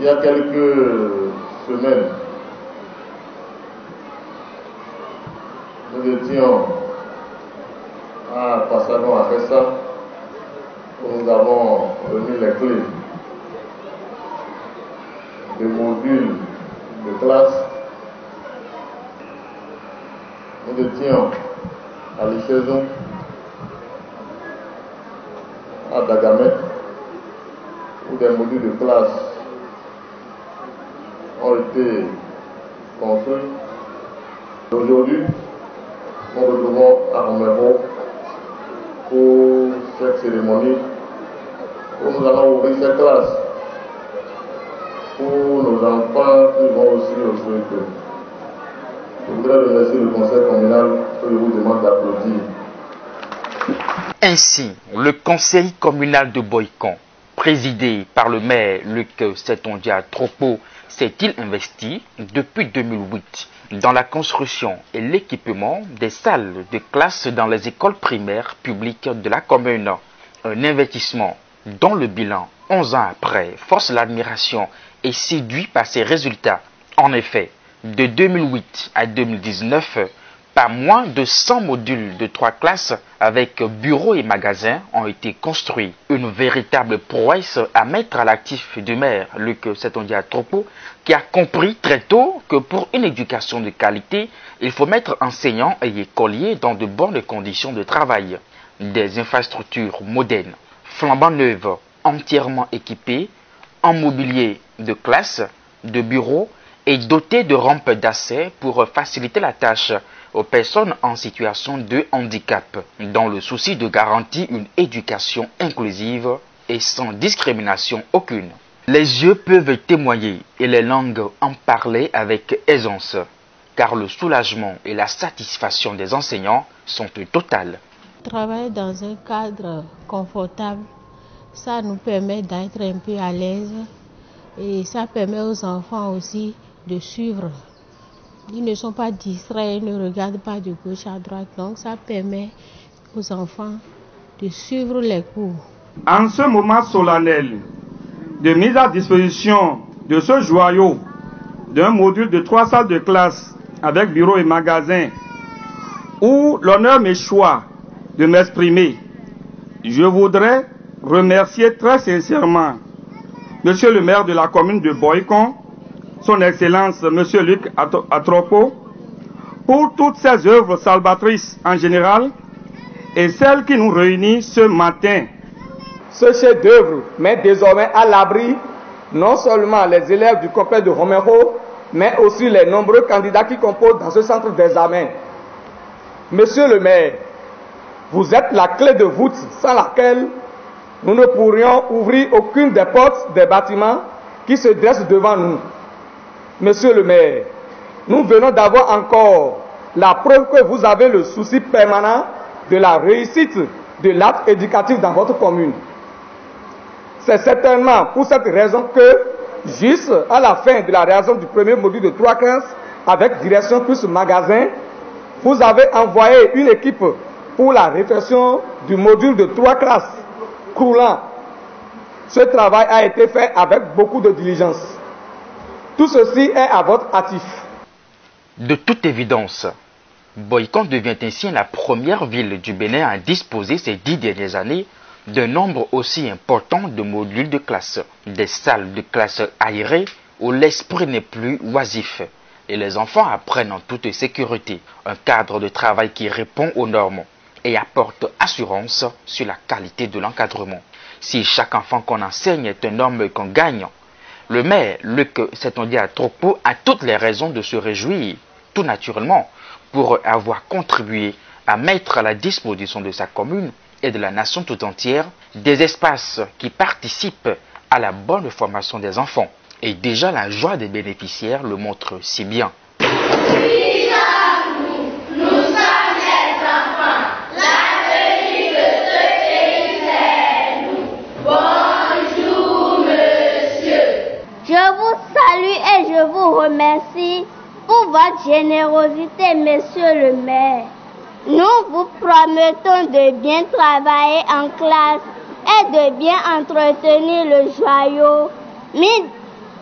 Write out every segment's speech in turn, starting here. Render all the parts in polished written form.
Il y a quelques semaines, nous étions à Passagon à Fessa, où nous avons remis les clés des modules de classe. Nous étions à Lichezon, à Dagamé, où des modules de classe ont été construits. Aujourd'hui, nous nous retrouvons à Romero pour cette cérémonie où nous allons ouvrir cette classe pour nos enfants qui vont aussi au CEP. Je voudrais remercier le conseil communal que je vous demande d'applaudir. Ainsi, le conseil communal de Boycon, présidé par le maire Luc Setondia Tropo, s'est-il investi depuis 2008 dans la construction et l'équipement des salles de classe dans les écoles primaires publiques de la commune. Un investissement dont le bilan, 11 ans après, force l'admiration et séduit par ses résultats. En effet, de 2008 à 2019, pas moins de 100 modules de 3 classes avec bureaux et magasins ont été construits. Une véritable prouesse à mettre à l'actif du maire Luc Setondia Tropo, qui a compris très tôt que pour une éducation de qualité, il faut mettre enseignants et écoliers dans de bonnes conditions de travail. Des infrastructures modernes, flambant neuves, entièrement équipées, en mobilier de classe, de bureaux et dotées de rampes d'accès pour faciliter la tâche aux personnes en situation de handicap, dans le souci de garantir une éducation inclusive et sans discrimination aucune. Les yeux peuvent témoigner et les langues en parler avec aisance, car le soulagement et la satisfaction des enseignants sont totales. Travailler dans un cadre confortable, ça nous permet d'être un peu à l'aise et ça permet aux enfants aussi de suivre. Ils ne sont pas distraits, ils ne regardent pas de gauche à droite, donc ça permet aux enfants de suivre les cours. En ce moment solennel de mise à disposition de ce joyau d'un module de 3 salles de classe avec bureau et magasin, où l'honneur m'échoit de m'exprimer, je voudrais remercier très sincèrement Monsieur le maire de la commune de Boycon, son Excellence Monsieur Luc Atropo, pour toutes ces œuvres salvatrices en général et celles qui nous réunissent ce matin. Ce chef d'œuvre met désormais à l'abri non seulement les élèves du complexe de Romero, mais aussi les nombreux candidats qui composent dans ce centre d'examen. Monsieur le maire, vous êtes la clé de voûte sans laquelle nous ne pourrions ouvrir aucune des portes des bâtiments qui se dressent devant nous. Monsieur le maire, nous venons d'avoir encore la preuve que vous avez le souci permanent de la réussite de l'acte éducatif dans votre commune. C'est certainement pour cette raison que, juste à la fin de la réalisation du premier module de 3 classes, avec direction plus magasin, vous avez envoyé une équipe pour la réflexion du module de 3 classes croulant. Ce travail a été fait avec beaucoup de diligence. Tout ceci est à votre actif. De toute évidence, Boycon devient ainsi la première ville du Bénin à disposer ces 10 dernières années d'un nombre aussi important de modules de classe, des salles de classe aérées où l'esprit n'est plus oisif et les enfants apprennent en toute sécurité, un cadre de travail qui répond aux normes et apporte assurance sur la qualité de l'encadrement. Si chaque enfant qu'on enseigne est un homme qu'on gagne, le maire Luc Setondia Tropo a toutes les raisons de se réjouir, tout naturellement, pour avoir contribué à mettre à la disposition de sa commune et de la nation tout entière des espaces qui participent à la bonne formation des enfants. Et déjà la joie des bénéficiaires le montre si bien. Je vous salue et je vous remercie pour votre générosité, monsieur le maire. Nous vous promettons de bien travailler en classe et de bien entretenir le joyau mis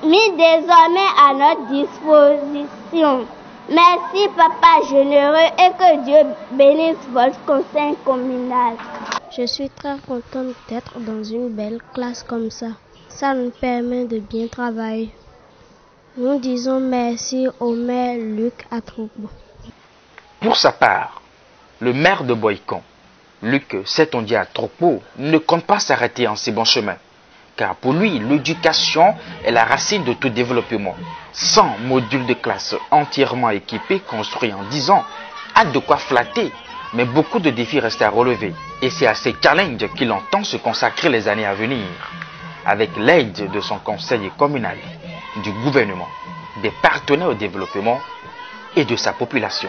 mis désormais à notre disposition. Merci Papa généreux et que Dieu bénisse votre conseil communal. Je suis très contente d'être dans une belle classe comme ça. Ça nous permet de bien travailler. Nous disons merci au maire Luc Atropo. Pour sa part, le maire de Boikan, Luc Setondia Atropo, ne compte pas s'arrêter en si bon chemin. Car pour lui, l'éducation est la racine de tout développement. 100 modules de classe entièrement équipés, construits en 10 ans, a de quoi flatter. Mais beaucoup de défis restent à relever. Et c'est à ces challenges qu'il entend se consacrer les années à venir. Avec l'aide de son conseil communal, du gouvernement, des partenaires au développement et de sa population.